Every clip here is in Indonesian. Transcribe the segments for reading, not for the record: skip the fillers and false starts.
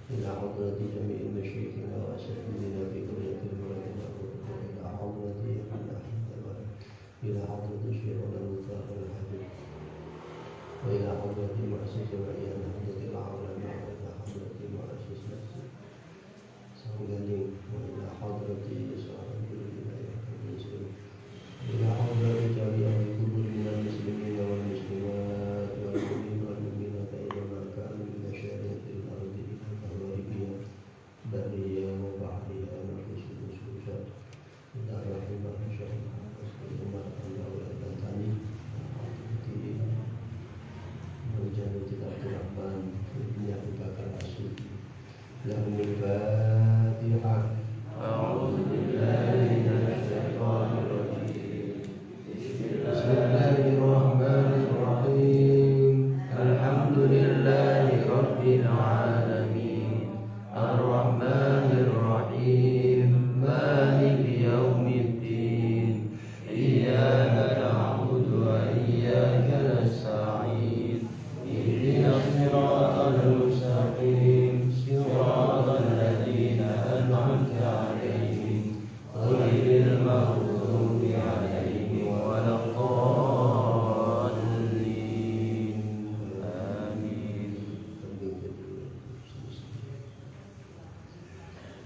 إلى حضرة جميع مشايخنا وأساتذتنا في قرية المراد إلى حضرة إلى حضرة شيخنا المطهر الحبيب وإلى حضرة مؤسس وإلى حضرة العلماء وإلى حضرة مؤسس نفسه سنغالين وإلى حضرة صاحب الولاية المسلمين إلى حضرة جميع القبور من المسلمين والمسلمات والمؤمنين والمؤمنات أينما كانوا من مشارق الأرض إلى مغاربها بريا وبحريا نفوس النصوصات إلى رحمة شرعا وسلم على أولاد الثاني وجنة عبد الرحمن بن أبي بكر الصديق لهم الفاتحة. أعوذ بالله من الشيطان الرجيم. بسم الله الرحمن الرحيم. الحمد لله رب العالمين الرحمن الرحيم مالك يوم الدين إياك نعبد وإياك نستعين اهدنا الصراط المستقيم صراط الذين أنعمت عليهم غير المغضوب عليهم ولا الضالين آمين.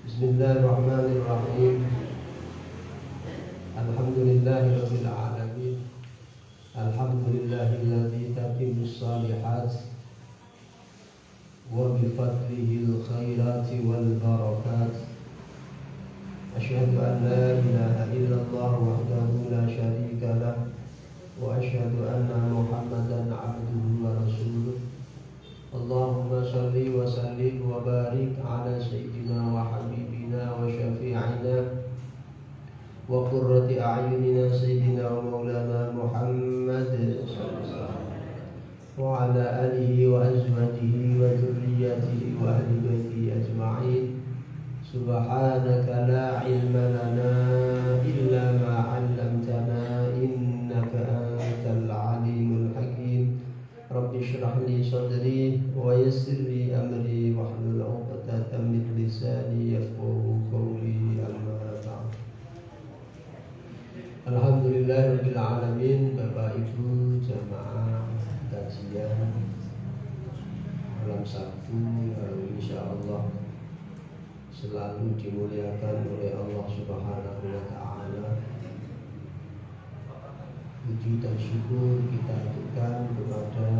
بسم الله الرحمن الرحيم. الحمد لله رب العالمين الحمد لله الذي تتم الصالحات وبفضله الخيرات والبركات. أشهد أن لا إله إلا الله وحده لا شريك له وأشهد أن محمدا عبده ورسوله. اللهم صل وسلم وبارك على سيدنا وحبيبنا وشفيعنا وقرة أعيننا سيدنا ومولانا محمد وعلى آله وأزواجه وذريته وأهل بيته أجمعين. سبحانك لا علم لنا إلا ما علمتنا إنك أنت العليم الحكيم. رب اشرح لي صدري ويسر لي أمري واحلل عقدة من لساني يفقهوا قولي. أما بعد. Alhamdulillahirabbil alamin. Bapak Ibu jamaah kajian malam Sabtu insyaallah selalu dimuliakan oleh Allah Subhanahu wa taala. Puji dan syukur kita aturkan kepada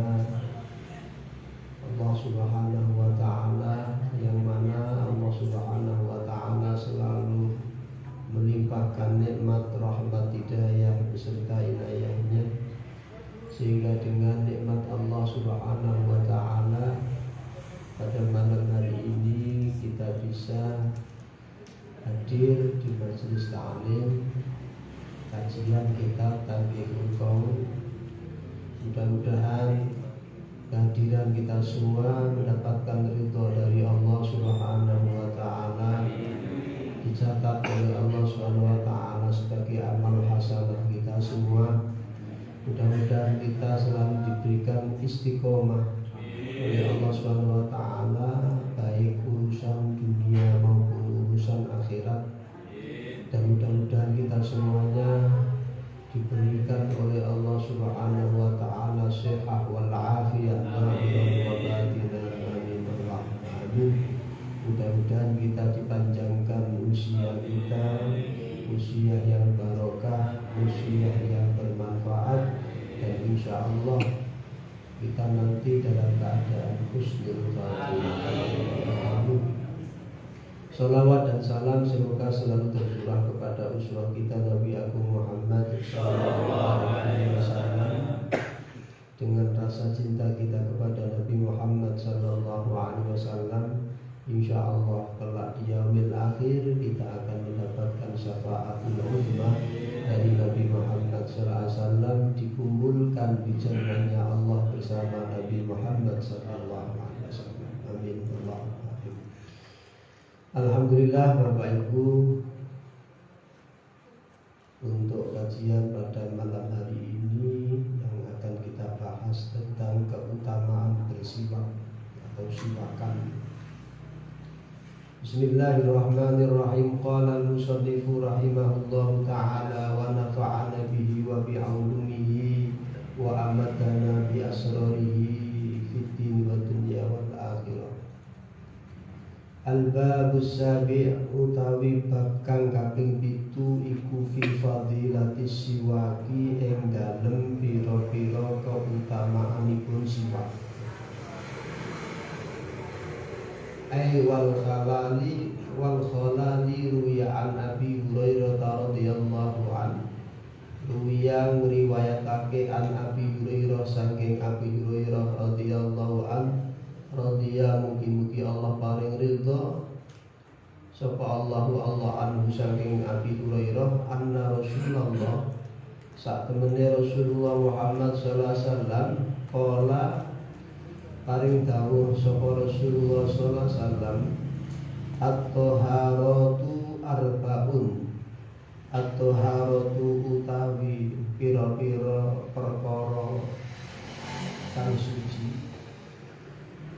Allah Subhanahu wa taala yang mana Allah Subhanahu wa taala selalu melimpahkan nikmat rahmat hidayah beserta inayahnya, sehingga dengan nikmat Allah Subhanahu wa taala pada malam hari ini kita bisa hadir di majelis ta'lim kajian kitab Tanbihul Qaum. Mudah-mudahan kehadiran kita semua mendapatkan ridho dari Allah Subhanahu wa taala, dicatat oleh Allah Subhanahu wa taala sebagai amal hasanah kita semua. Mudah-mudahan kita selalu diberikan istiqomah oleh Allah Subhanahu wa taala, baik urusan dunia maupun urusan akhirat. Dan mudah-mudahan kita semuanya diberikan oleh Allah Subhanahu wa taala sehat wal afiyah zahirah wa batinah. Amin. Mudah-mudahan kita dipanjangkan usia kita, usia yang barokah, usia yang bermanfaat, dan insya Allah kita nanti dalam keadaan husnul khatimah. Salawat dan salam semoga selalu tercurah kepada uswah kita Nabi Agung Muhammad sallallahu alaihi wasallam. Dengan rasa cinta kita kepada Nabi Muhammad sallallahu alaihi wasallam, insya Allah kelak di yaumil akhir kita akan mendapatkan syafaatul uzma dari Nabi Muhammad sallallahu alaihi wasallam, dikumpulkan di jannahnya Allah bersama Nabi Muhammad sallallahu alaihi wasallam. Amin. Alhamdulillah Bapak Ibu, untuk kajian pada malam hari ini yang akan kita bahas tentang keutamaan bersiwak atau siwakan. Bismillahirrahmanirrahim. Qala al-musannifu rahimahullahu ta'ala wa nafa'ana bihi wa bi'ulumihi wa amatana bi asrarihi fid din wa dunya wal akhirah. Al-babus sabi' utawi bab kang kaping 7 iku fi fadilatis siwaki ing dalem pira-pira keutamaanipun siwak. Ai wal khalali ruya an Abi Hurairah radhiyallahu anhu. Ruya ngriwayatake an Abi Hurairah saking Abi Hurairah radhiyallahu anhu. Radhiya mugi-mugi Allah paring ridha sapa Allahu Allah anhu saking Abi Hurairah anna Rasulullah sak temene Rasulullah Muhammad sallallahu alaihi wasallam qala paring dawuh sapa Rasulullah sallallahu alaihi wasallam at-taharatu arba'un. At-taharatu utawi pira-pira perkara kang suci.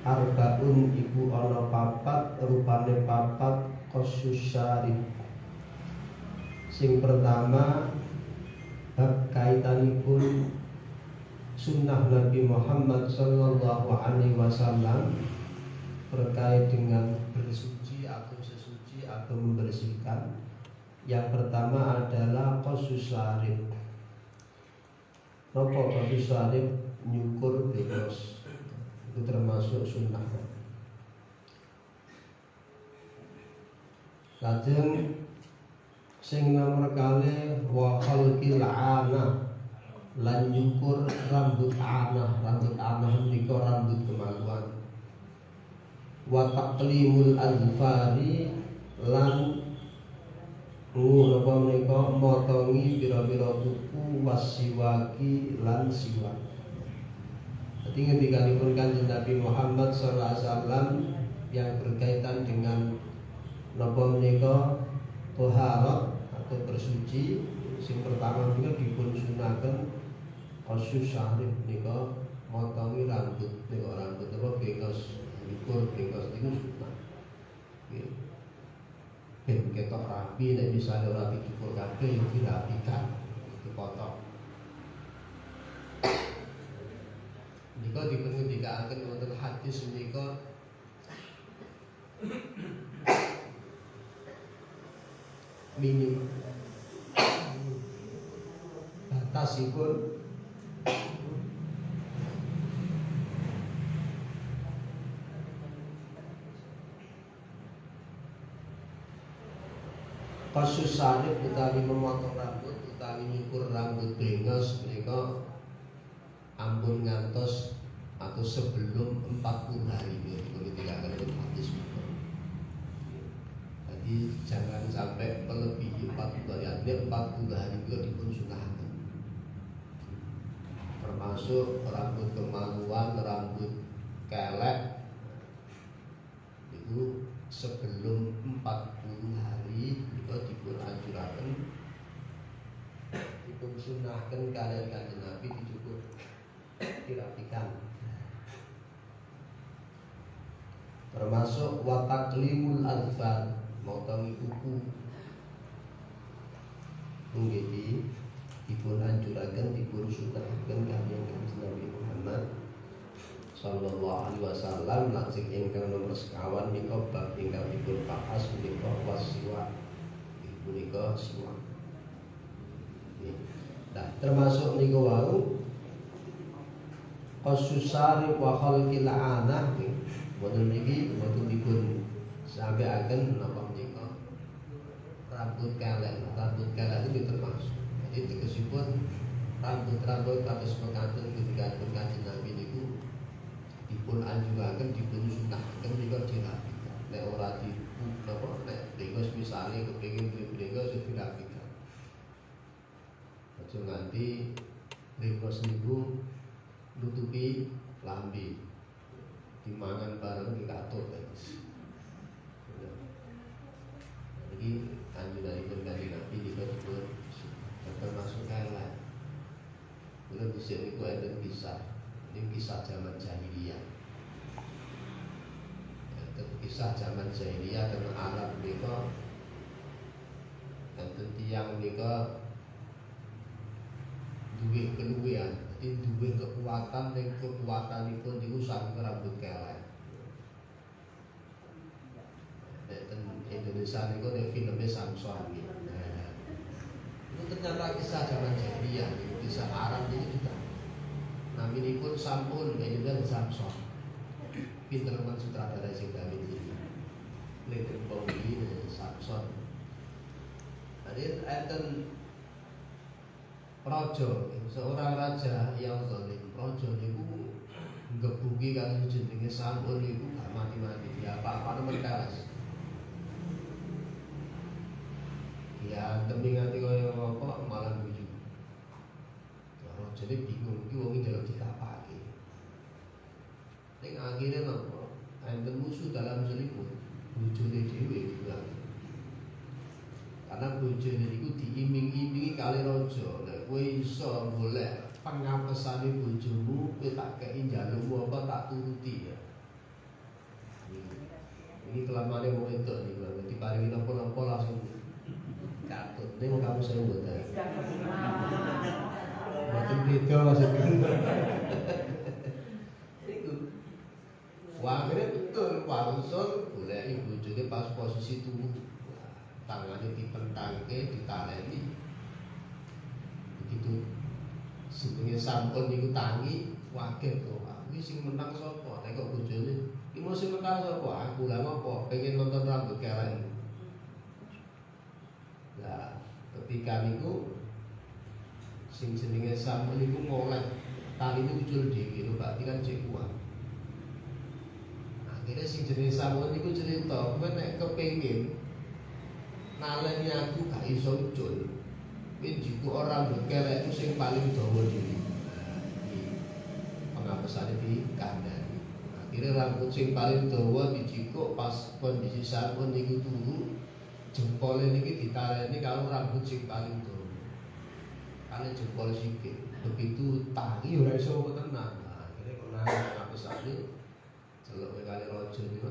Arba'un iku ana papat, rupane papat khusus syarif. Sing pertama bab kaitanipun sunnah Nabi Muhammad sallallahu alaihi wasallam terkait dengan bersuci atau sesuci atau membersihkan. Yang pertama adalah khusus syarif. Napa khusus syarif? Nyukur bebas. Itu termasuk sunnah. Lajeng sing nomor kali wa khalqil ana lan nyukur rambut anah. Rambut anah menika rambut kemaluan. Wa taqlimul azfari lan napa menika motongi pira-pira kuku wasiwaki lan siwak. Jadi ngetikanipun Kanjeng Nabi Muhammad sallallahu alaihi wasallam yang berkaitan dengan napa menika thaharat atau bersuci, sing pertama menika dipun sunaken khusus syarif menika motongi rambut niku rambut apa bengkos, dikur bengkos niku sunah. Nggih. Ben ketok rapi nek misale ora dicukur kabeh yo dirapikan, dipotong. Nika dipun ngendikaken wonten hadis menika minim batasipun kasus sarif utawi memotong rambut utawi nyukur rambut bengos menika ampun ngantos atau sebelum 40 hari ketika akan hadis. Jadi jangan sampai melebihi 40 hari. Artinya 40 hari itu dipun sunahkan. Termasuk rambut kemaluan, rambut kelek itu sebelum 40 hari itu dipun anjuraken dipun sunahkan kalian Kanjeng Nabi dicukur dirapikan. Termasuk wataklimul azfar, motongi kuku. Nggih dipun anjuraken dipun sunahkan kalian Kanjeng Nabi Muhammad sallallahu alaihi wasallam. Lajeng ingkang nomor sekawan nika bab ingkang dipun bahas menika wasiwa. Menika siwak. Nah, termasuk niku wau khususari wa khalqil anah boten niki boten dipun sampaiaken napa menika rambut kelek. Rambut kelek itu termasuk. Jadi tegesipun rambut-rambut kados mekaten ketika Kanjeng Nabi niku dipun anjuraken dipun sunahken nika dirapikan. Nek ora di napa nek bengos misale kepengin duwe bengos dirapikan. Aja nganti bengos niku nutupi lambe dimangan bareng dikatut guys. Jadi anjuranipun Kanjeng Nabi dipun termasuk kala. Kula dhisik niku enten kisah. Ini kisah zaman jahiliyah. kisah zaman jahiliyah dan Arab mereka dan tiang mereka duwe keluwihan, jadi duwe kekuatan dan kekuatan itu diusah rambut kelek. Dan Indonesia itu ada filmnya Samson gitu. Nah, itu ternyata kisah zaman jahiliyah, kisah Arab ini juga. Namanya pun sampun ini kan Samson. Pinter men sutradara sing gawe iki. Lek Bowie Samson. Jadi enten raja, seorang raja yang zalim. Raja niku ngebuki kali jenenge Samson niku gak mati-mati dia apa-apa merteles. Ya demi nganti kaya apa malah bujuk. Raja ini bingung iki wong iki delok ditapake. Ning akhirnya napa? Enten musuh dalam seliput, bojone dhewe dibilang. Karena bojone niku diiming-imingi kali raja, nek kowe iso golek pangapesane bojomu, kowe tak kei njalukmu apa tak turuti ya. Ini kelamane wong wedok niku, diparingi napa-napa langsung katut. Nek wong kamu saya mboten. Mboten beda maksudnya. Wah, akhirnya betul Wangsul boleh ibu jadi pas posisi tubuh tangannya dipentangke, ditaleni. Begitu sebenarnya sampun niku tangi, wakil kok. Ini sing menang sapa? Nek kok bojone, iki mau sing menang sapa? Aku lah ngopo? Pengen nonton rambut kelek. Lah, ketika niku sing jenenge sampun niku moleh taline ucul dhewe lho, berarti kan cek kuat. Akhirnya sing jenis Samson niku cerita, kowe nek kepengin naleni aku gak iso ucul. Kowe jiku ora bekelek sing paling dawa dhewe. Nah, iki pengapesane dikandani. Akhirnya rambut sing paling dawa dijikuk pas kondisi Samson niku turu, jempole niki ditaleni karo rambut sing paling dawa. Kali jempol sikit. Begitu tangi ora iso tenan. Nah, akhirnya kena pengapesane celuk kali raja niku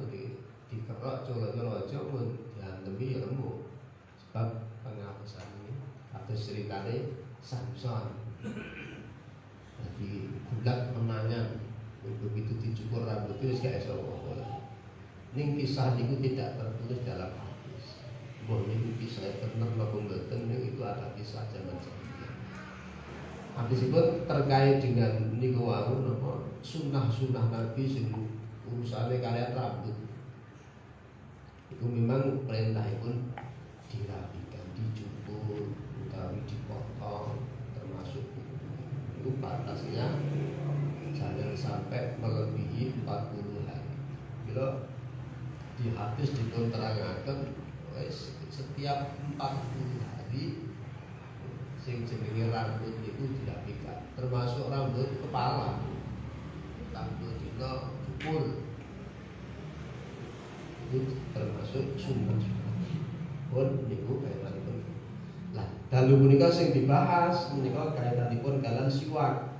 dikerok colok raja pun diantemi ya remuk. Sebab pengapesane atus ceritane Samson. Jadi bulat menangan begitu dicukur rambut itu gak iso apa-apa. Ning kisah niku tidak tertulis dalam hadis. Mbok niku kisah bener napa mboten itu ada kisah zaman jahiliyah. Hadisipun terkait dengan niku wau napa sunah-sunah Nabi sing urusannya kalian rambut itu memang perintahipun dirapikan, dicukur, utawi dipotong, termasuk itu batasnya jangan sampai melebihi 40 hari. Bila di hadis diterangkan setiap 40 hari sing jenenge rambut itu dirapikan, termasuk rambut kepala. Rambut dina cukur itu termasuk sunnah-sunnah pun niku kaitanipun. Lah dalu punika sing dibahas menika kaitanipun kalian siwak.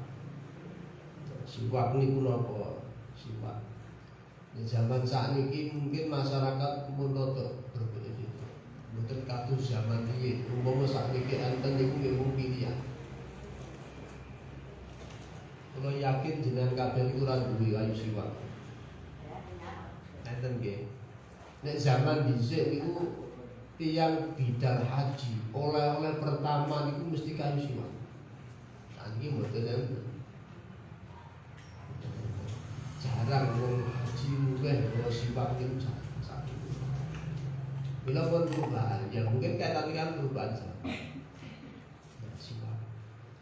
Siwak niku napa? Siwak. Di zaman sakniki mungkin masyarakat pun rada berbeda. Mboten kados zaman riyin. Umpama sakniki enten niku nggih pilihan. Kalau yakin jenengan kabeh niku ora duwe ayu siwak. Enten nggih. Nek zaman dhisik niku tiyang bidal haji, oleh-oleh pertama niku mesti kayu siwak. Saiki mboten enten. Jarang wong haji mungkin bawa siwak niku jarang. Bila pun perubahan, ya mungkin kaitannya perubahan zaman.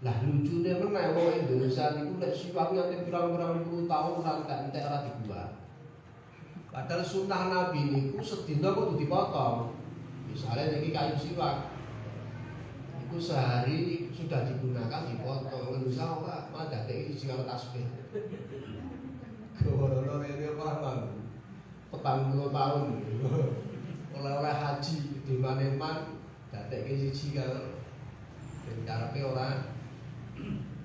Lah lucunya meneh wong Indonesia niku nek siwak nganti pirang-pirang puluh tahun ora entek ora dibuat. Padahal sunnah Nabi niku sedina kok dipotong. Misalnya niki kayu siwak. Iku sehari sudah digunakan dipotong. Indonesia ora malah dadeki siji karo tasbih. Gorono rene apa mang 40 tahun. Oleh-oleh haji di Maneman dadeki siji karo ben karepe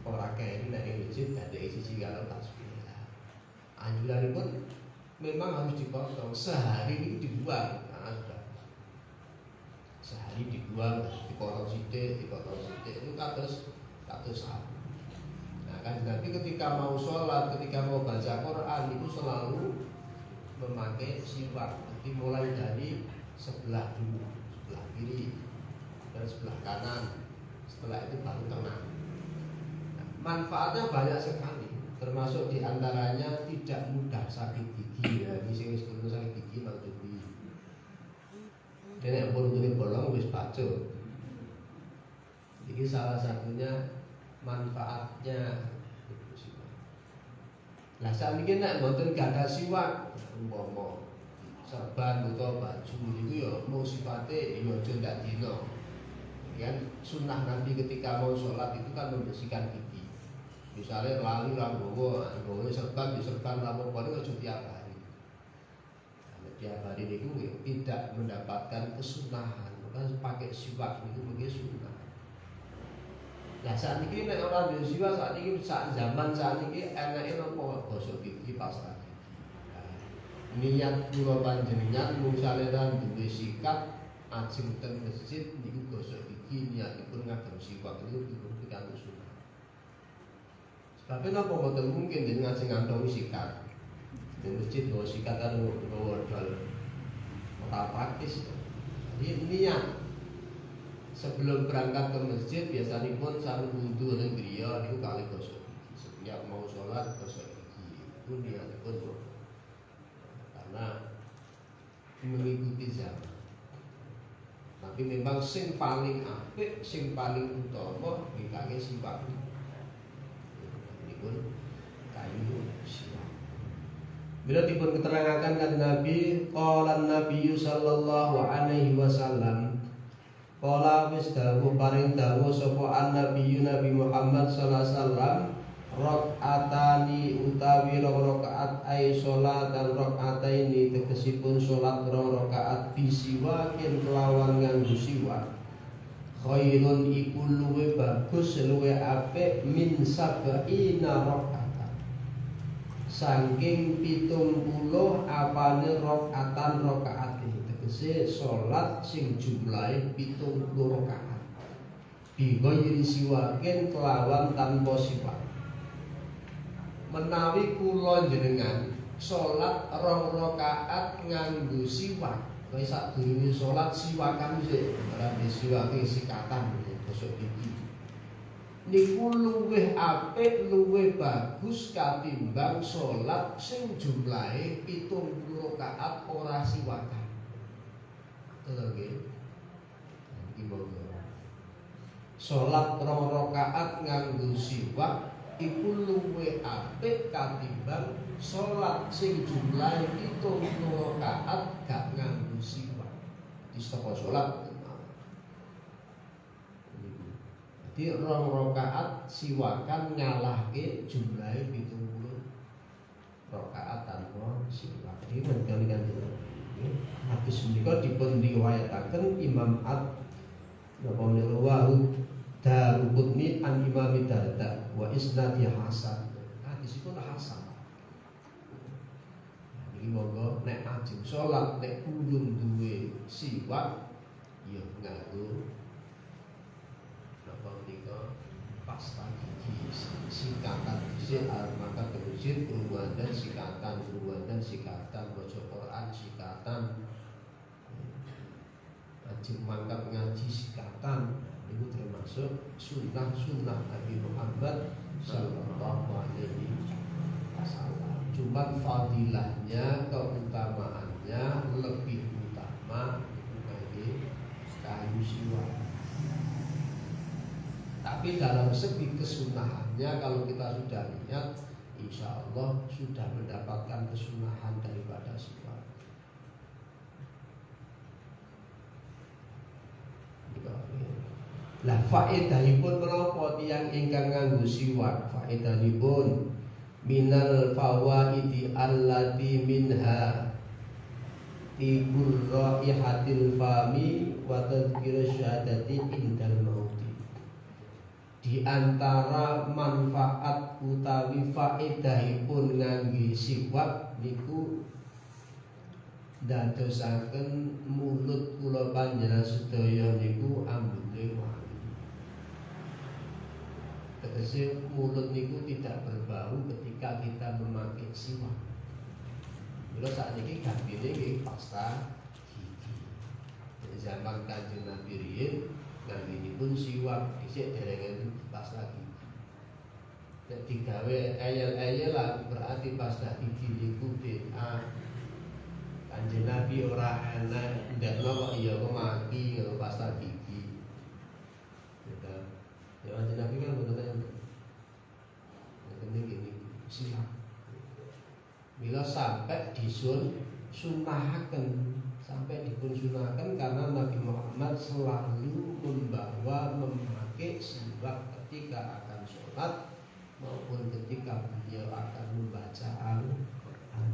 ora kene nek masjid dadeki siji karo tasbih. Anjuranipun memang harus dipotong. Sehari ini dibuang. Nah, sudah. Sehari dibuang, dipotong sidik itu kados satu. Nah, kan Nabi ketika mau sholat, ketika mau baca Quran itu selalu memakai siwak. Jadi mulai dari sebelah dulu, sebelah kiri dan sebelah kanan. Setelah itu baru tengah. Nah, manfaatnya banyak sekali, termasuk diantaranya tidak mudah sakit gigi. Ya, di sini sebelum sakit gigi maksudnya. Dan yang perlu bolong wis bacot. Jadi salah satunya manfaatnya. Nah saat ini nak mboten gak ada siwak, umpama serban atau baju itu ya mau sifatnya ya aja ndak dino. Kan sunnah Nabi ketika mau sholat itu kan membersihkan gigi. Misalnya lali rambowo serban diserban rambowo itu aja tiap hari. Nah, tiap hari itu tidak mendapatkan kesunahan. Maka pakai siwak itu mungkin sunnah. Nah saat ini nek ora duwe siwak, saat ini zaman saat ini enake napa gosok gigi pas lagi. Niat kula panjenengan mung saleran duwe sikat ajeng ten masjid niku gosok gigi niatipun ngagem siwak itu dipun kanggo sunah. Sebab napa mboten mungkin jenengan sing ngantongi sikat. Di masjid bawa sikat karo bawa dal. Ora praktis. Jadi niat sebelum berangkat ke masjid biasanya pun sambil wudhu dan griya itu kali gosok gigi. Setiap mau sholat gosok gigi itu niatnya pun karena mengikuti zaman. Tapi memang sing paling apik, sing paling utama dikake siwak. Ini pun kayu siwak. Bila dipun keterangaken kan Nabi, qala Nabi sallallahu alaihi wasallam. Kala wis dawuh paring dawuh sapa Nabi Muhammad sallallahu alaihi wasallam rakaatani utawi rakaat ai salat dan rakaataini tegesipun salat rakaat bisiwakin kelawan nganggo siwak khairun iku luwe bagus luwe apik min sab'ina rakaat saking 70 apane rakaat tegese salat sing jumlahe 70 rakaat. Bighairi siwakin kelawan tanpa siwak. Menawi kula jenengan salat 2 rakaat nganggo siwak, kaya sadurunge salat siwakan sik, ora disiwake sikatan gosok gigi. Niku luwih apik, luwih bagus katimbang salat sing jumlahe 70 rakaat ora siwakan. Salat 2 rakaat nganggo siwak iku luwih apik katimbang salat sing jumlahe 70 rakaat gak nganggo siwak. Di sapa salat jadi 2 rakaat siwakan ngalahke jumlahe 70 rakaat tanpa siwak. Ini menjadikan hadis menika dipun riwayataken Imam At-Tirmidzi Daruqutni an Imam Darda wa isnadi hasan. Hadis itu hasan. Jadi monggo nek ajeng salat nek ulun duwe siwak ya nganggo napa menika pasta gigi sikatan dhisik maka terusir perubahan dan sikatan baca Quran sikatan ajeng mangkat ngaji sikatan itu termasuk sunnah Nabi Muhammad sallallahu alaihi wasallam. Cuma fadilahnya keutamaannya lebih utama dari kayu siwak. Tapi dalam segi kesunahannya kalau kita sudah lihat, insya Allah sudah mendapatkan kesunahan daripada siwak. Lah faedahipun menapa tiyang ingkang nganggo siwak? Faedahipun minal fawaidi allati minha tibur raihatil fami wa tadhkir syahadati indal mauti. Di antara manfaat utawi faedahipun ngangge siwak niku dadosaken mulut kula panjenengan sedaya niku ambune wangi. Tegese mulut niku tidak berbau ketika kita memakai siwak. Mula sakniki gambine nggih pasta gigi. Dari zaman Kanjeng Nabi riyin gambinipun siwak dhisik dereng pasta gigi. Nek digawe eyel-eyelan berarti pasta gigi niku bid'ah. Kanjeng Nabi ora enak ndekno kok ya kemaki karo pasta gigi. Gitu. Ya Kanjeng Nabi kan mboten enak. Ngene iki siwak. Bila sampai disun sunahaken, sampai dipun sunahaken karena Nabi Muhammad selalu membawa memakai siwak ketika akan sholat maupun ketika beliau akan membaca Al-Quran.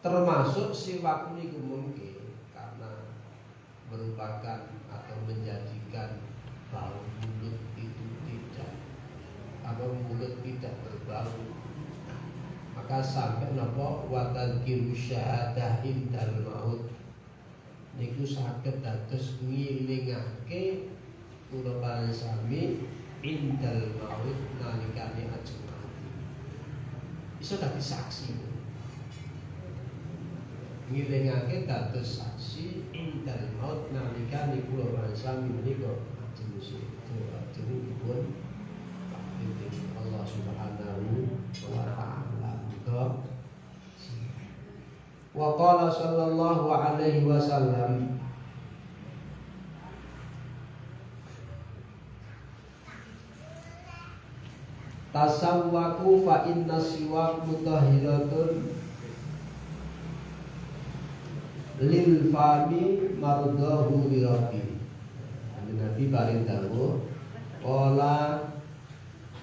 Termasuk siwak niku mungkin karena merupakan atau menjadikan bau mulut itu atau mulut tidak berbau, maka sampai napa watadkiru syahadah indal maut niku saged dados ngilingake kula panjenengan sami indal maut nalikane ajeng mati. Iso dadi saksi. Ngilingake dados saksi indal maut nalikane kula panjenengan sami menika ajeng ajeng dipun Allah Subhanahu wa ta'ala. Wa qala sallallahu alaihi wasallam tasawwaku fa inna siwak mutahhiratun lil fami mardahu li rabbi. Nabi paring dawuh qala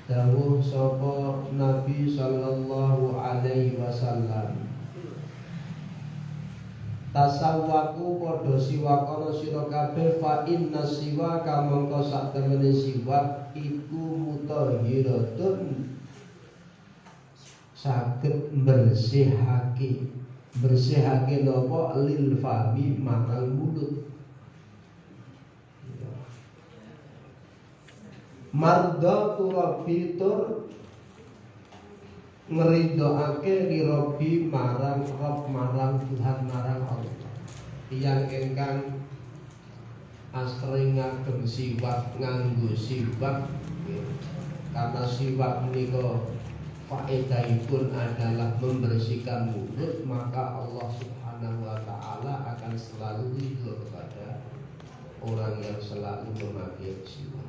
dawuh sapa Nabi sallallahu alaihi wasallam tasawwaku padha siwakana sira kabeh fa inna siwaka mongko sak temene siwak iku mutahhiratun saged bersihake napa lil fami marang mulut. Mardatu rabbi tur ngeridoake li rabbi marang Rabb marang Tuhan marang Allah. Tiyang ingkang asring ngagem siwak nganggo siwak karena siwak menika faedahipun adalah membersihkan mulut, maka Allah Subhanahu wa taala akan selalu ridho kepada orang yang selalu memakai siwak.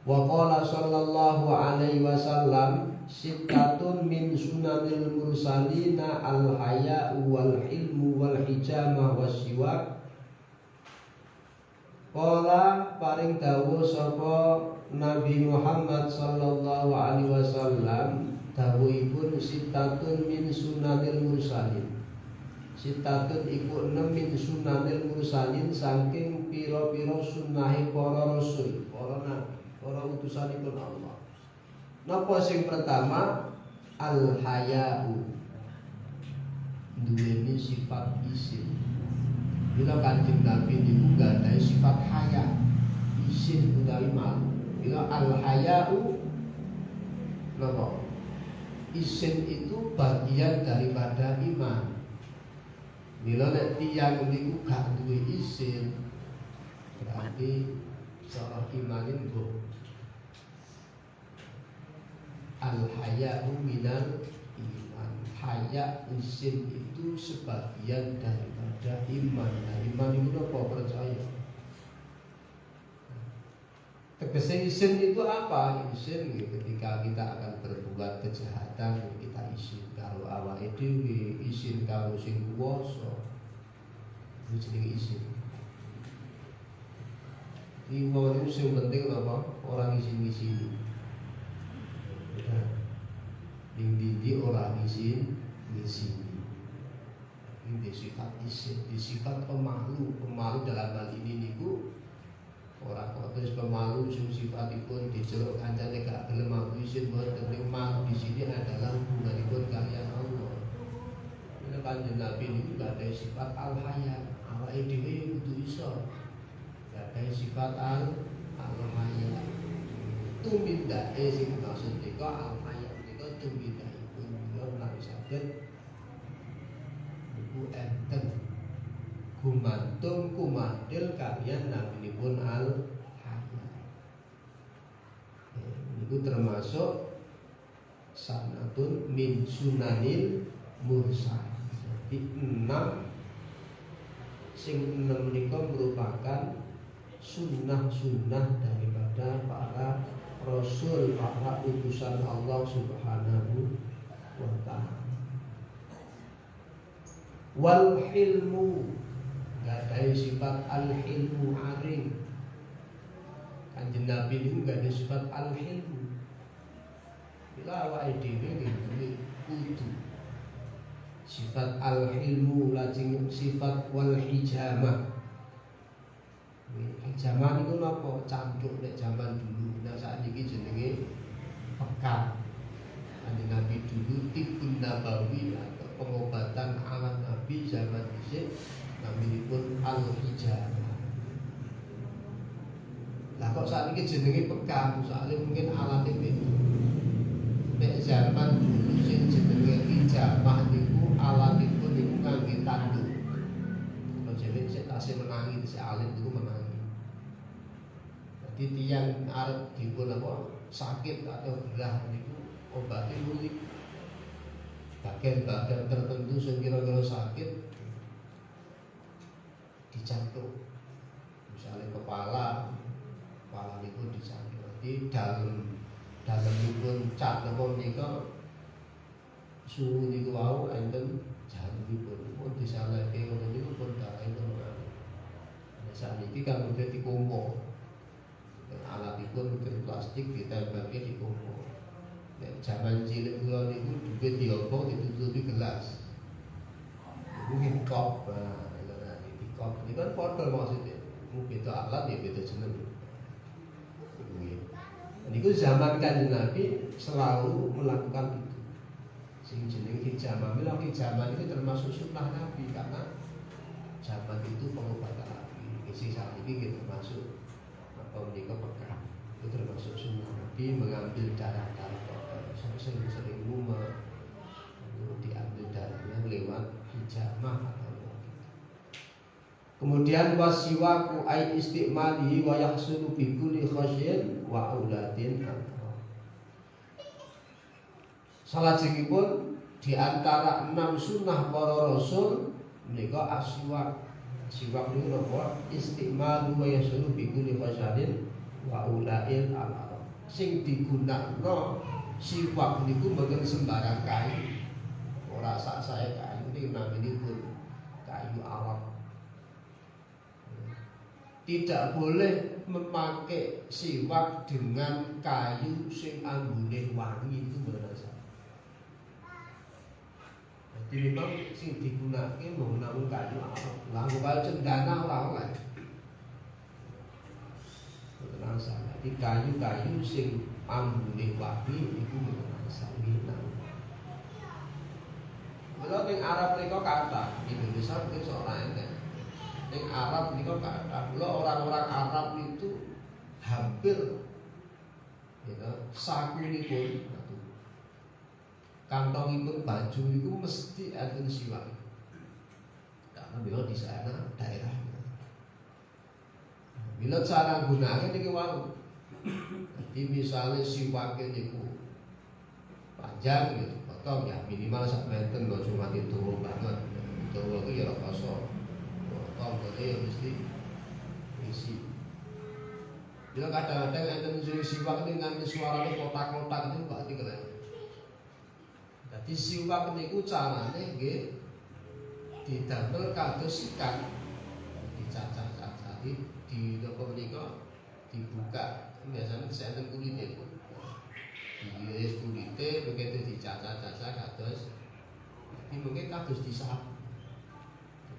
Wa qala sallallahu alaihi wasallam sittatun min sunanil mursalina al haya'u wal ilmu wal hijama wassiwak. Qala paring dawuh sapa Nabi Muhammad sallallahu alaihi wasallam dawuhipun sittatun min sunanil mursalin. Sittatun iku 6 min sunanil mursalin saking pira-pira sunahe para rasul, para nabi, para utusanipun Allah. Napa sing pertama? Al-haya'u, duweni sifat isin. Bila Kanjeng Nabi niku gadahi sifat haya, isin utawi malu. Bila al-haya'u napa? Isin itu bagian daripada iman. Bila nek tiyang niku gak duwe isin, berarti seorang imanin boh. Al-haya'u minal iman. Haya isin itu sebagian daripada iman. Nah, iman itu apa? Percaya. Tegese isin itu apa? Isin ketika kita akan berbuat kejahatan, kita isin karo awake dhewe, isin karo sing kuwasa. Itu jenenge isin. Iman itu yang penting apa? Orang isin-isin. Dindi orang isin. Ini sifat isin, sifat pemalu dalam hal ini niku Ora kok terus pemalu sing sifatipun diceluk kancane gak gelem aku isin mboten ning malu di sini adalah hubunganipun kaliyan Allah. Ini Kanjeng Nabi niku gak ada sifat al-haya. Awake dhewe kudu iso. Gak ada sifat al-haya. Tumindae sing maksud nika al-haya nika tumindaipun kula lan saged niku enten gumantung kumadil kalian naminipun al-haya. Itu termasuk sanatun min sunanil mursal. Jadi 6 sing 6 menika merupakan sunnah-sunnah daripada para rasul, para utusan Allah Subhanahu wa ta'ala. Wal hilmu, gak ada sifat al-hilmu aring. Kanjeng Nabi itu gak ada sifat al-hilmu. Bila awake dhewe nggih kudu sifat al-hilmu, lajeng sifat wal hijamah. Hijamah niku napa? Cancuk nek zaman dulu. Nah sakniki jenenge pekat. Kanjeng Nabi dulu tibun nabawi atau pengobatan ala Nabi zaman dhisik naminipun al-hijamah. Lah kok saat ini jenenge pekam, soalnya mungkin alatnya beda. Nek zaman dulu sing jenenge hijamah niku alatipun niku ngangge tanduk. Kalau jenenge sik tasih menangi, sik alit niku menangi. Jadi tiyang arep dipun apa sakit atau gerah niku obatnya mulik. Bagian-bagian tertentu sing kira-kira sakit dicantuk, misalnya kepala niku dicantuk. Jadi dalemipun cat napa menika suhu niku wau enten jantunipun pun disalehke ngono niku pun darahe tenan. Nah sakniki kan udah dikompo. Alatipun mungkin plastik ditempelke dikompo. Nek jaman cilik kula niku duwe diompo ditutupi gelas. Iku kop. Ini kan foto maksudnya, beda alat ya beda jeneng. Ini zaman Kanjeng Nabi selalu melakukan itu. Sing jeneng hijamah, bilang hijamah itu termasuk sunnah Nabi karena zaman itu pengobatan Nabi. Isi saat ini kita termasuk apa menikah pekah itu termasuk sunnah Nabi mengambil darah-darah kotor. Sering rumah itu diambil darahnya lewat hijamah. Kemudian wasiwaku ay istimalihi wa yahsulu bi kulli khasyin wa auladin. Salajengipun di antara 6 sunnah para rasul menika aswak. Siwak niku napa? Istimalu wa yahsulu bi kulli khasyin wa auladin al. Sing digunakno siwak niku mboten sembarang kayu. Ora sak sae kayu niku naminipun kayu Arab. Tidak boleh memakai siwak dengan kayu sing ambune wangi itu berasa. Jadi memang sing digunakake menggunakan kayu Arab. Nganggo kayu cendana ora oleh. Berasa. Jadi kayu-kayu sing ambune wangi iku berasa minang. Kalau ning Arab niku kathah, Indonesia mungkin ora enten. Ning Arab niku kathah. Orang-orang Arab itu hampir sakunipun kantongipun baju itu mesti enten siwak. Karena beliau di sana daerahnya. Bila cara gunanya niki wau. Jadi misalnya siwake niku panjang gitu, potong ya minimal sak meter lho cuma itu banget. Itu iki ya kosong. Berarti ya mesti isi. Bila kadang-kadang enten siwak ini nganti suaranya kotak-kotak itu gak tinggal. Jadi siwak niku carane nggih didamel kados ikan, dicacah-cacah di napa menika dibuka. Biasanya enten kulite. Diiris kulite begitu dicacah-cacah kados. Jadi mungkin kados disapu.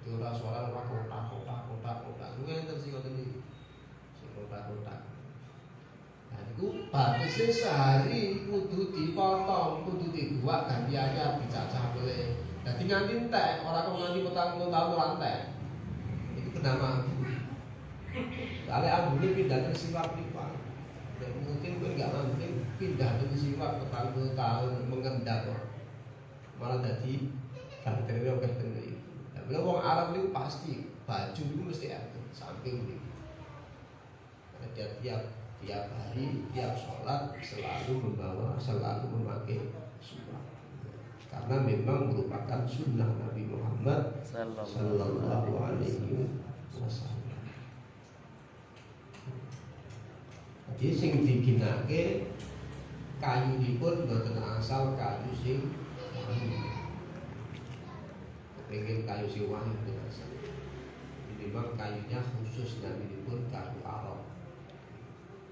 Ora suara ora kotak-kotak. Ngenten sing ngoten iki. sing kotak-kotak. Nah niku batese sehari kudu dipotong, kudu dibuat ganti anyar dicacah boleh. Dadi nganti entek, ora kok nganti 40 tahun ora entek. Itu kena mampu. Kali ambune pindah ke siwak lipat. Dan mungkin gue nggak mampu pindah ke siwak 40 tahun mengendap kok. Malah jadi bakteri oke tenan. Nah, bila wong Arab itu pasti baju itu mesti ada samping ini. Karena dia tiap hari, tiap sholat selalu memakai sunnah. Karena memang merupakan sunnah Nabi Muhammad Sallallahu Alaihi Wasallam. Jadi sing diginake kayu dipun boten asal kayu sing wangi. Pengen kayu sing wangi boten asal. Jadi memang kayunya khusus Nabi dipun kayu Arab.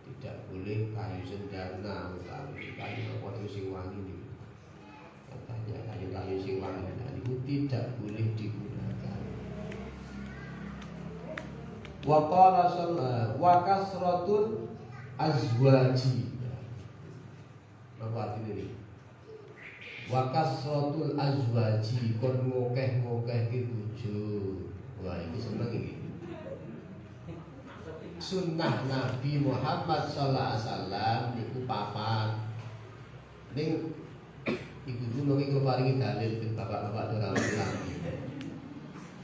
Tidak boleh kayu sendana utawi kayu apa sing wangi niku. Katanya kayu sing wangi niku tidak boleh digunakan. Wa qala sallallahu wa kasratul azwaji. Apa artinya ini? Wa kasratul azwaji kon ngokeh-ngokeh ki bojo. Wah, ini seneng iki. Sunnah Nabi Muhammad sallallahu alaihi wasallam niku papat. Ning iku dulu iki paringi dalil ning bapak-bapak ora ulang.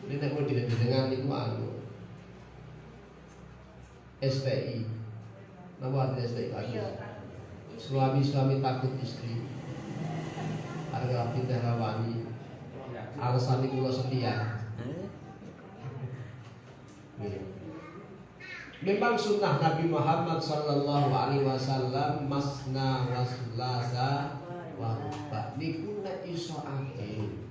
Ini nek mau didengar niku anu STI. Nama artinya STI? Suami-suami takut istri. Harga pindah rawani. Alasan kula setia. Memang sunnah Nabi Muhammad Sallallahu Alaihi Wasallam masna wasulasa wa ruba. Niku nek iso adil.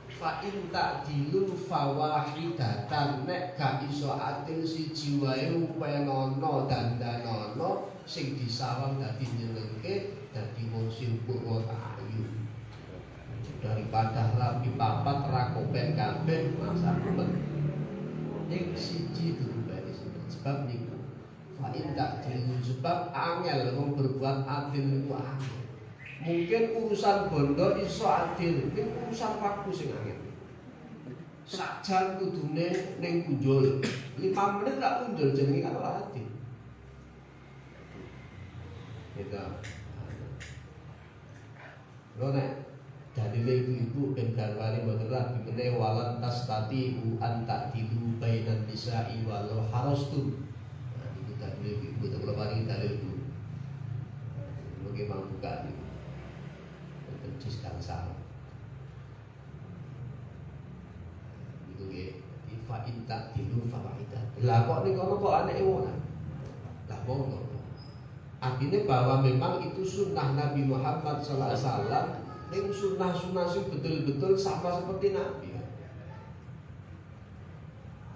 Fa in ta'dilun fawahidatan, nek gak iso adil siji wae upenono dandanono sing disawang dadi nyenengke dadi wong sing purwa ayu. Daripada rapi papat rakopen kabeh masa ning siji dulu bae sebab niku fa in ta'dilun, sebab angel wong berbuat adil niku angel. Mungkin urusan bondo iso adil, ning urusan waktu sing angel. Sakjan kudune ning kunjul 5 menit gak kunjul jenenge kan ora adil. Gitu. Lho nek dalile ibu ben garwane mboten rabi meneh walan tastati'u an ta'dilu bainan nisa'i walau harastum. Nah niku dalile ibu tak kula paringi dalil ibu. Mungkin mampu buka niku. Terus kang salah. Itu nggih, fa in ta'dilu fa wahidah. Lah kok niku kok anake wong. Lah monggo. Artinya bahwa memang itu sunnah Nabi Muhammad sallallahu alaihi wasallam, ning sunnah-sunnah sing betul-betul sama seperti Nabi.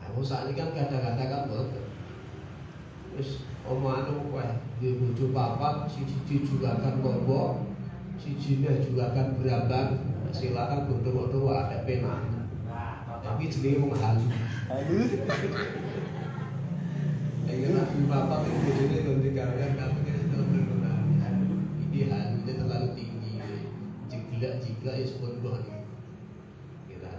Nah, saat ini kan kadang-kadang kan boten. Wis omongane kowe duwe bojo papat, siji juga kan lombok, sijine juga kan berambang, silakan bondo-bondo ada pena. Tapi jenenge wong halu. Halu. Ayo nak bapak itu bojone donte karyan dapet ini halunya terlalu tinggi, jika pun kita,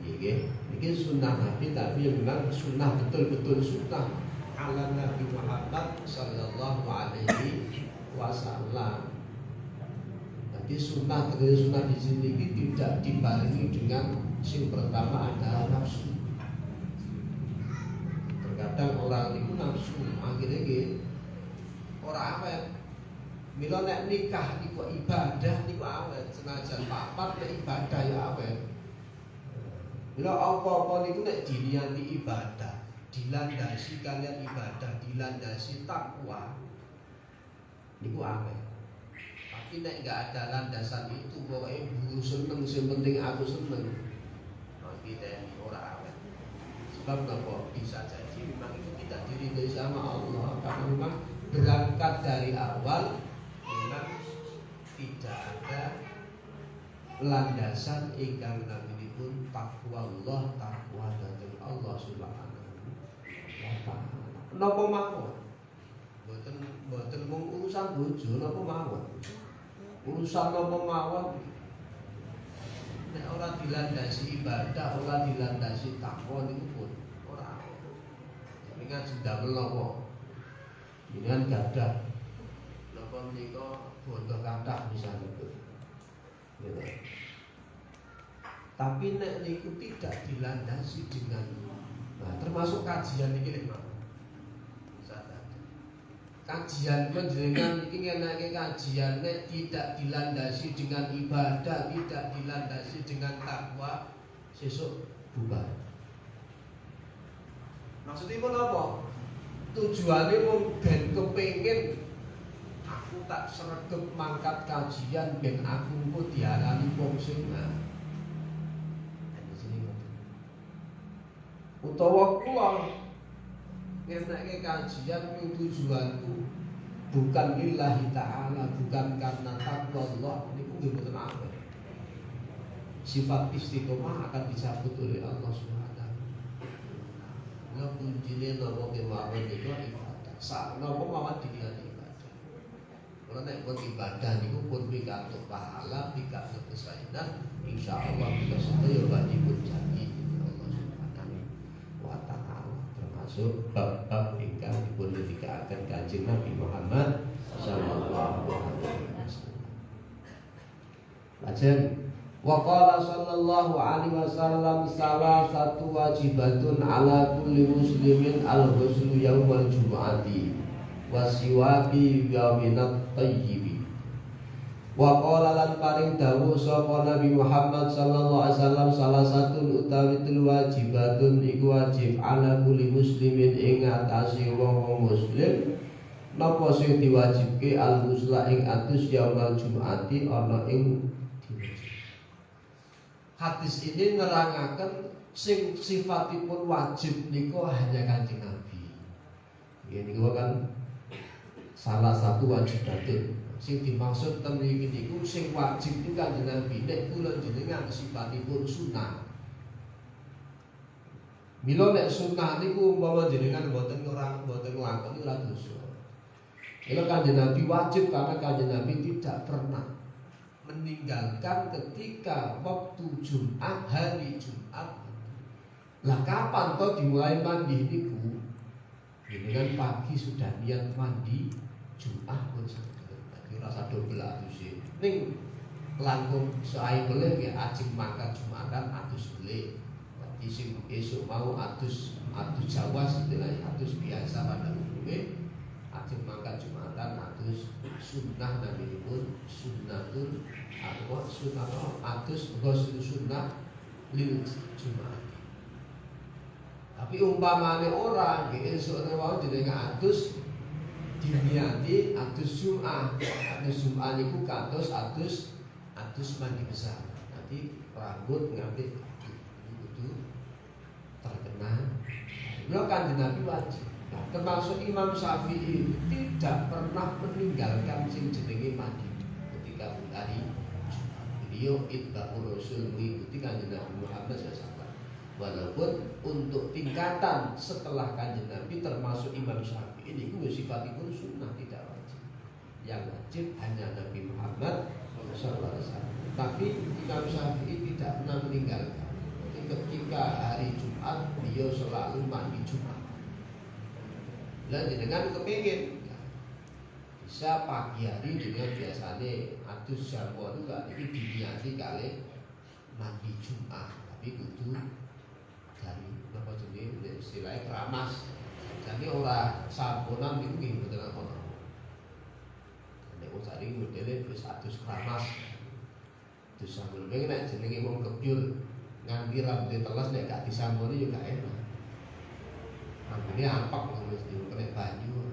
ini sunnah Nabi, tapi memang sunnah betul-betul sunnah ala Nabi Muhammad Sallallahu Alaihi Wasallam. Jadi sunnah di sini tidak dibarengi dengan yang pertama adalah nafsu. Terkadang orang itu nafsu, akhirnya orang apa ya? Mila nek nikah niku ibadah niku awet, senajan papat nek ibadah ya awet. Mila apa-apa niku nek diniati ibadah, dilandasi kalian ibadah, dilandasi takwa niku awet. Tapi nek enggak ada landasan itu pokoknya buru seneng, sing penting aku seneng. Mati nek ora awet. Sebab napa bisa jadi memang itu tidak diridhoi sama Allah, karena memang berangkat dari awal memang tidak ada landasan ingkang naminipun takwa Allah, takwa dhateng Allah Subhanahu wa Napa mawon? Mboten mung urusan bojo napa mawon. Urusan napa mawon nek ora dilandasi ibadah, ora dilandasi takwa niku pun ora. Jenengan sedamel napa? Jenengan gadah napa menika bondo kathah misalipun. Gitu. Tapi nek niku tidak dilandasi dengan termasuk kajian iki lho, Pak. Kajian panjenengan iki ngenake kajian nek tidak dilandasi dengan ibadah, tidak dilandasi dengan takwa, sesuk bubar. Maksudipun apa? Tujuane mung ben kepengin aku tak sregep mangkat kajian ben aku engko diarani wong sing utawa kula ngenake kajian yang tujuanku bukan lillahi ta'ala, bukan karena takwa Allah, niku nggih mboten apa. Sifat istiqomah akan dicabut oleh Allah Subhanahu. Lha kuncine napa kemawon niku ibadah. Sak napa mawon diniati ibadah. Kalau nek pun ibadah niku pun pikantuk pahala, pikantuk kesaenan, insyaallah kita sedaya badhe pun janji Allah Subhanahu wa ta'ala. Termasuk bab-bab ingkang dipun ngendikaken Kanjeng Nabi Muhammad sallallahu alaihi wasallam. Lajeng waqala sallallahu alaihi wasallam salasatu wajibatun ala kulli muslimin al-ghuslu yaumal jumu'ati wasiwabi yauminat tayyibi. Wa qala lan paring dawuh sapa Nabi Muhammad sallallahu alaihi wasallam salah satu utawi wajibatun iku wajib ala kulli muslimin ing atase wong muslim napa sing diwajibke al-ghusla ing atus yaumal jumu'ati ana ing dina. Hadis ini nerangaken sing sifatipun wajib niku hanya Kanjeng Nabi. Ini kan salah satu wajibatun. Sing dimaksud ten mriki niku sing wajib niku Kanjeng Nabi nek kula jenengan sifatipun sunah. Mila nek sunah niku umpama jenengan mboten nglakoni ora dosa. Mila Kanjeng Nabi wajib karena Kanjeng Nabi tidak pernah meninggalkan ketika waktu Jumat, hari Jumat. Lah kapan toh dimulai mandi niku? Jenengan pagi sudah niat mandi Jumat pun rasa double atus ning langkung sae boleh ya ajeng mangkat Jumatan atus boleh. Dadi sing esuk mau atus Jawa istilahnya atus biasa pada umumnya ajeng mangkat Jumatan atus sunnah namipun sunnatul arwa sunnah atus ghusl sunnah lil Jumat. Tapi umpamane ora nggih esuk mau jenenge atus diniati atus Jum'ah. Atus Jum'ah niku kados atus mandi besar. Nanti rambut nganti kudu terkena. Lha Kanjeng Nabi wajib. Nah, termasuk Imam Syafi'i tidak pernah meninggalkan sing jenenge mandi ketika hari Jumat. Beliau itba'ur Rasul mengikuti Kanjeng Nabi Muhammad SAW. Walaupun untuk tingkatan setelah Kanjeng Nabi termasuk Imam Syafi'i ini sifatipun sunnah tidak wajib. Yang wajib hanya Nabi Muhammad SAW. Tapi Imam Syafi'i tidak pernah meninggalkan. Jadi ketika hari Jumat beliau selalu mandi Jumat. Dan dengan kepingin bisa pagi hari dengan biasanya atus jambu itu gak diniati kali mandi Jumat. Tapi kudu dari apa jenis istilahnya keramas. Jadi orang samponan itu nggih mboten apa-apa. Nek wong sakniki modele wis atus keramas. Terus sampun nek jenenge wong kebyul nganti rambute teles nek gak disamponi yo gak enak. Rambutnya ampak mesti kena banyu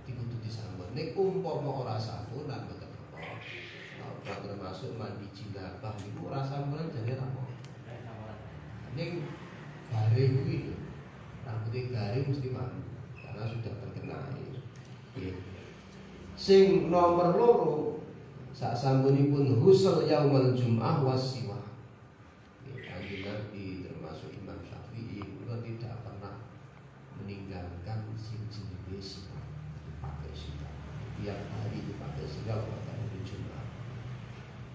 kudu disampon. Nek umpama ora samponan mboten apa. Termasuk mandi jinabah niku ora samponan jane apa. Ning garing kuwi rambutnya garing mesti mandi karena sudah terkena air. Sing nomor loro sak sampunipun ghusl yaumal jum'ah wasiwa. Kanjeng Nabi termasuk Imam Syafi'i tidak pernah meninggalkan setiap hari dipakai sehingga pada hari Jumat.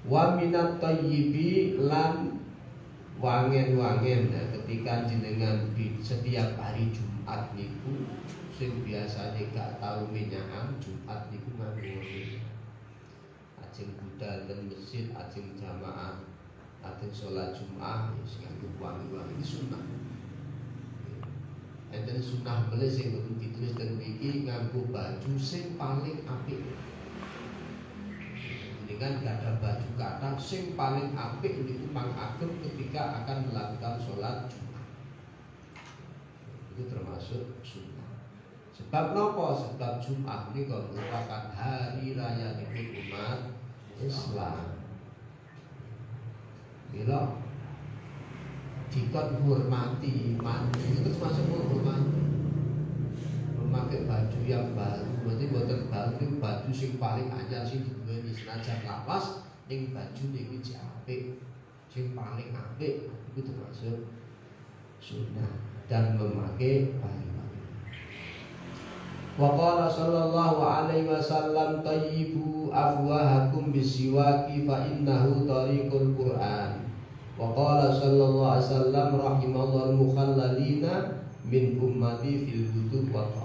Wa minat thayyibi lan wangen-wangen ketika jenengan setiap hari Jumat niku sing biasanya gak tahu minyakan Jumat niku nganggo ajeng budal dan masjid ajeng jamaah ajeng sholat Jumat sing nganggo wangi-wangi iki sunah. Enten sunah beli sing ditulis teng mriki nganggo baju sing paling apik. Dengan gak ada baju kata sing paling apik niku mangagem ketika akan melakukan sholat Jumat. Itu termasuk sunnah. Sebab nopo? Sebab Jumat ini merupakan hari raya bagi umat Islam. Bila dikon hormati iman itu termasuk menghormati. Memakai baju yang baru, berarti buatan baru itu baju sing paling anyar sing diduweni senajan lawas ning baju niki apik, sing paling apik itu termasuk sunnah dan memakai wangi-wangi. Wa qala sallallahu alaihi wasallam tayyibu afwahakum bisiwaki fa innahu tariqul Qur'an. Wa qala sallallahu alaihi wasallam rahimallahu mukhallalina min ummati fil wudu wa ta'am.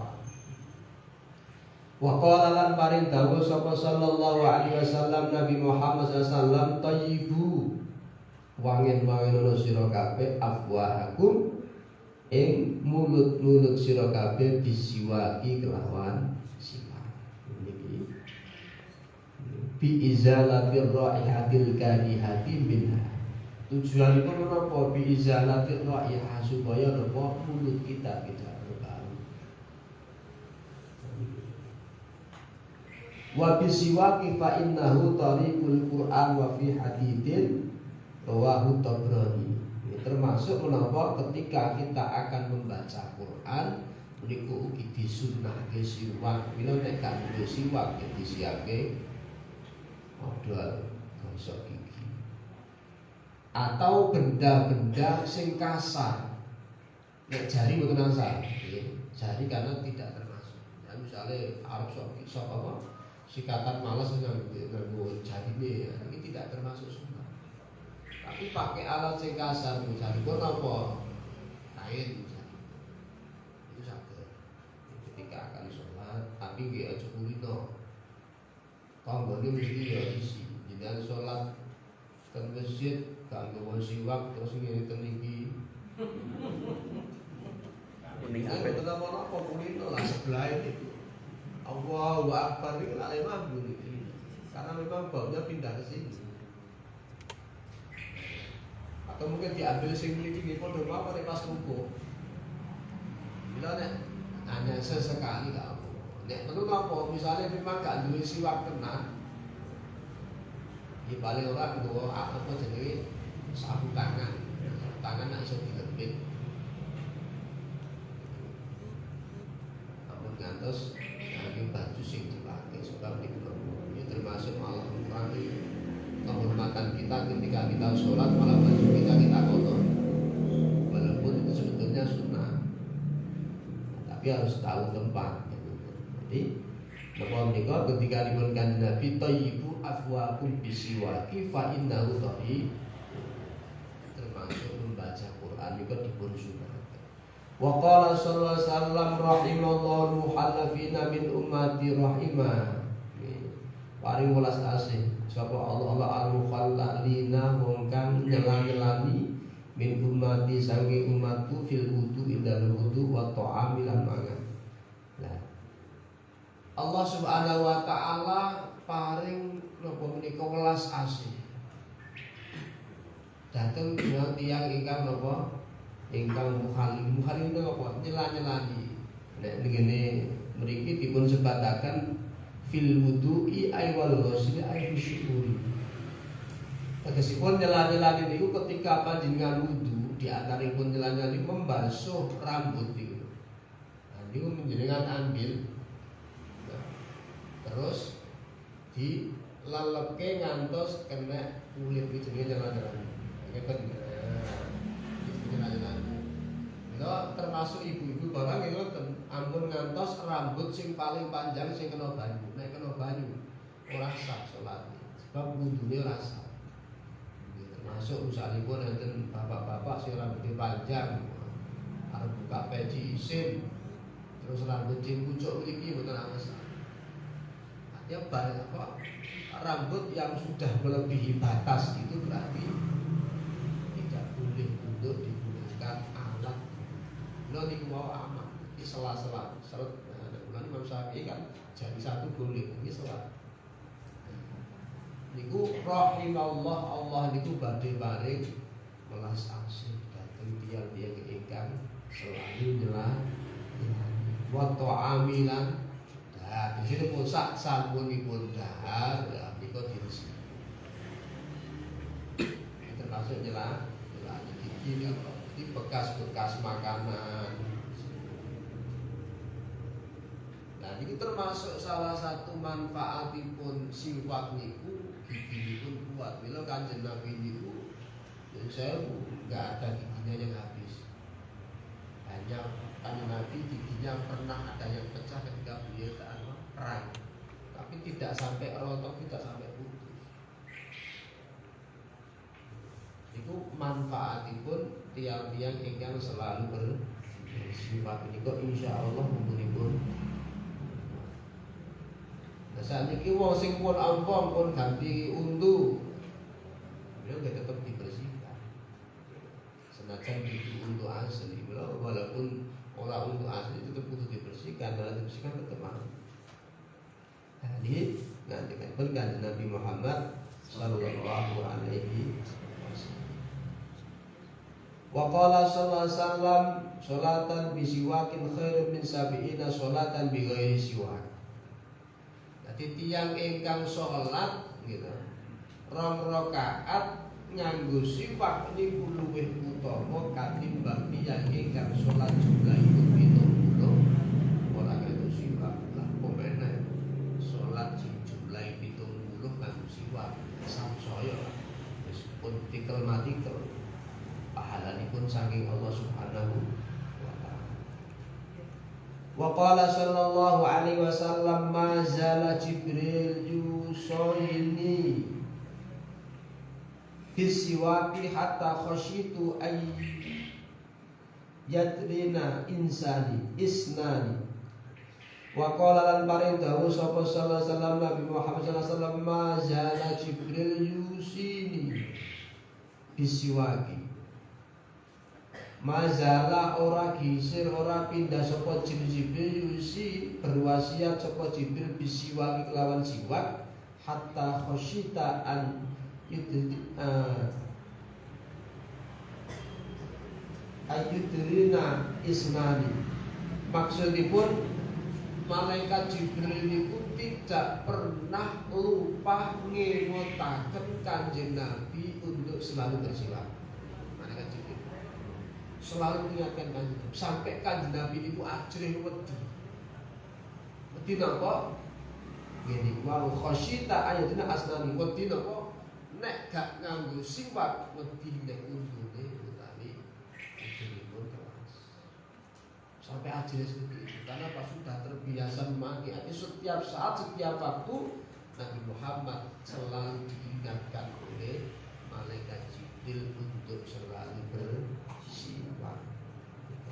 Wa qala lan paring dawuh sapa sallallahu alaihi wasallam Nabi Muhammad sallallahu tayyibu wangen-wangen sira kabeh afwahakum ing mulut-mulut sira kabeh bisiwaki kelawan siwak. Niki bi izalatir raihatil karihati minha. Tujuan itu menapa? Bi izalatir raihah supaya napa mulut kita berbau. Wa bisiwaki fa innahu tariqul Qur'an wa fi haditsin rawahu Tabrani. Termasuk menapa ketika kita akan membaca Quran niku ugi disunnahke siwak. Mila nek gak duwe siwak ya disiapke odol gosok gigi. Atau benda-benda sing kasar. Nek jari mboten asal, jari karena tidak termasuk. Ya misalnya arep sok apa? Sikatan malas nganggo jarine, ini tidak termasuk sunnah. Tapi pakai alat sing kasar misalnya pun apa? Kain misalnya. Itu saged. Ketika akan sholat, tapi nggih aja kulino. Tanggane mesti ya isi. Jenengan sholat teng masjid gak nggawa siwak terus ngene teng iki. Mending ape to apa kulino lah sebelah itu. Allahu Akbar ini kan alimah bunyi. Karena memang baunya pindah ke sini. Atau mungkin diambil sing mriki nggih padha mawon pas ruku. Bila nek hanya sesekali gak apa. Nek perlu apa misalnya memang gak duwe siwak tenan. Di paling ora nggawa apa jenenge sapu tangan. Tangan nek iso dilebit. Ampun ngantos nganggo baju sing dipakai sebab itu termasuk malah mengurangi kehormatan kita ketika kita sholat malah baju kita kotor. Walaupun itu sebetulnya sunnah, tapi harus tahu tempat. Jadi, bahwa menikah ketika diberikan Nabi tayyibu afwakum bisiwaki fa innahu tayyib, termasuk membaca Quran juga dipun sunnah. Wa qala sallallahu alaihi wasallam rahimallahu muhallafina min ummati rahimah. Paring welas asih sapa Allah al-mukhallalina wong kang nyelang-nyelangi min ummati sange umatku fil wudu indal wudu wa ta'amil lan mangan. Nah, Allah Subhanahu wa taala paring napa menika welas asih dateng tiyang ingkang napa ingkang mukhalil itu apa? Nyela-nyelani. Nek ngene mriki dipun sebataken fil wudu'i ay wal ghusli ay bisyukuri. Tegesipun nyela-nyelani niku ketika panjenengan wudu di antaripun nyela-nyelani membasuh rambut niku. Nah, niku panjenengan ambil terus dilelepke ngantos kena kulit iki jenenge nyela-nyelani. Ngeten. Nah, termasuk ibu-ibu barang itu ampun ngantos rambut sing paling panjang sing kena banyu. Nek kena banyu, ora sah salat. Sebab wudune ora sah. Termasuk misalipun enten bapak-bapak sing rambutnya panjang, arep buka peci isin, terus rambut pucuk mriki mboten masalah. Artinya banyak apa? Rambut yang sudah melebihi batas itu berarti tidak boleh untuk digunakan alat. Lo niku mau aman, di sela-sela, seret. Nah, Imam Syafi'i kan jadi satu boleh, ini sela. Niku rahimallah Allah niku badhe paring welas asih dhateng tiyang-tiyang ingkang selalu nyelah wa ta'amilan. Nah, di sini pun samunipun dahar, ya niku diresi. Termasuk nyelah gigi apa? Ini bekas-bekas makanan. Nah, ini termasuk salah satu manfaatipun siwak niku. Gigi pun kuat. Bila Kanjeng Nabi itu, yang saya nggak ada giginya yang habis. Hanya Kanjeng Nabi giginya pernah ada yang pecah ketika beliau perang, tapi tidak sampai rontok, tidak sampai putus. Itu manfaatipun tiang-tiang ingkang selalu bersifat ini kok insya Allah mumpunipun. Saat ini wong sing pun ampun pun ganti untu, beliau nggak tetap dibersihkan. Senajan itu untu asli, beliau walaupun orang untu asli tetap butuh dibersihkan, kalau dibersihkan tetap mahal. Nah, ini nanti kan berganti Nabi Muhammad Sallallahu Alaihi Wasallam. Wa qala sallallahu alaihi wasallam salatan bisiwakin khairun min sabiina salatan bi ghairi siwak. Jadi tiang ingkang sholat gitu, rong rakaat nganggo siwak niku luwih utama katimbang tiang ingkang sholat jumlahipun 70 ora nganggo siwak. Lah pomene sholat jumlah 70 nganggo siwak samsaya meskipun tikel-matikel pahalanipun saking Allah Subhanahu wa taala. Wa qala sallallahu alaihi wasallam ma zala Jibril yusolini bisiwaki hatta khasyitu ay yadrina insani isnani. Wa qala lan paring dawuh sapa sallallahu alaihi wasallam Nabi Muhammad sallallahu alaihi wasallam ma zala Jibril yusini bisiwaki. Mazala ora gisir ora pindah sapa Jibril yusi berwasiat sapa Jibril bisiwaki kelawan siwak hatta khasyita an ayudrina isnani. Maksudipun malaikat Jibril niku tidak pernah lupa ngewotaken Kanjeng Nabi untuk selalu bersiwak. Malaikat Jibril selalu mengingatkan Kanjeng Nabi sampai Kanjeng Nabi itu ajrih wedi. Wedi napa? Ngene wa khasyita ayatina asnani wedi napa? Nek gak nganggo siwak wedi nek undune utawi ujungipun kelas. Sampai ajrih seperti itu karena pas sudah terbiasa memakai arti setiap saat setiap waktu Nabi Muhammad selalu diingatkan oleh malaikat Jibril untuk selalu bersiwak.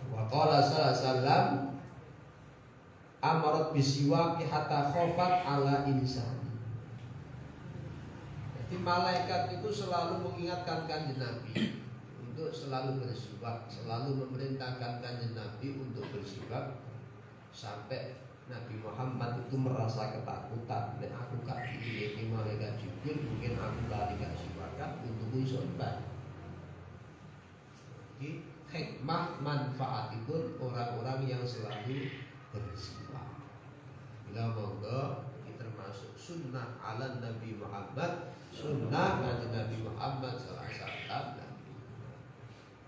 Wa qala sallallahu alaihi wasallam amarat bisiwaki hatta khafat ala insani. Jadi malaikat itu selalu mengingatkan Kanjeng Nabi untuk selalu bersiwak, selalu memerintahkan Kanjeng Nabi untuk bersiwak sampai Nabi Muhammad itu merasa ketakutan. Nek aku gak diiringi malaikat Jibril, mungkin aku lari gak siwakan untuk isobat. Jadi hikmah manfaatipun orang-orang yang selalu bersiwak. Bila monggo ini termasuk sunnah ala Nabi Muhammad, sunnah Nabi Muhammad SAW.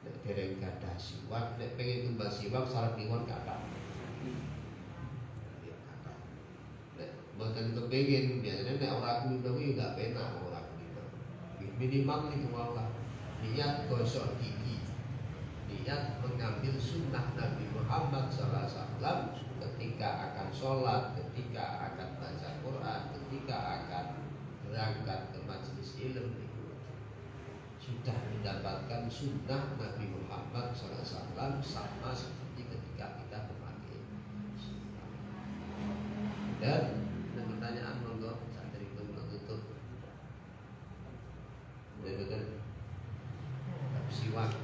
Nek dereng gadah siwak, nek pengen tumbas siwak salah kliwon kata. Mboten kepengin biasanya nek ora kulino iki enggak penak ora kulino. Minimal niku wae niat gosok gigi. niat mengambil sunnah Nabi Muhammad SAW ketika akan sholat, ketika akan baca Quran, ketika akan berangkat ke majelis ilmu, sudah mendapatkan sunnah Nabi Muhammad SAW sama seperti ketika kita memakai sunnah. Dan ada pertanyaan monggo dari penutup. Betul-betul siwak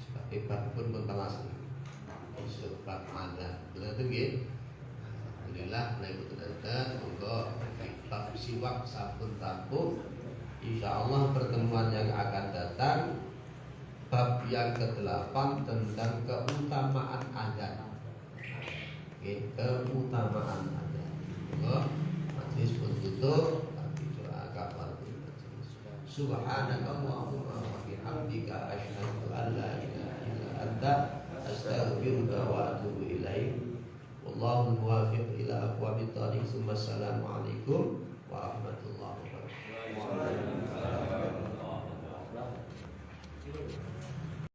sebagai bab pun berkelas sebab mana betul nggih. Alhamdulillah mulai betul-betul monggo bab siwak sabun tampung. Insyaallah pertemuan yang akan datang bab yang ke-8 tentang keutamaan azan. Oke, keutamaan azan. Monggo majelis pun tutup. Subhanakallahumma wa bihamdika asyhadu an la ilaha illa anta astaghfiruka wa atubu ilaik. Wallahu muwaffiq ila aqwamit thoriq. Assalamualaikum warahmatullahi wabarakatuh.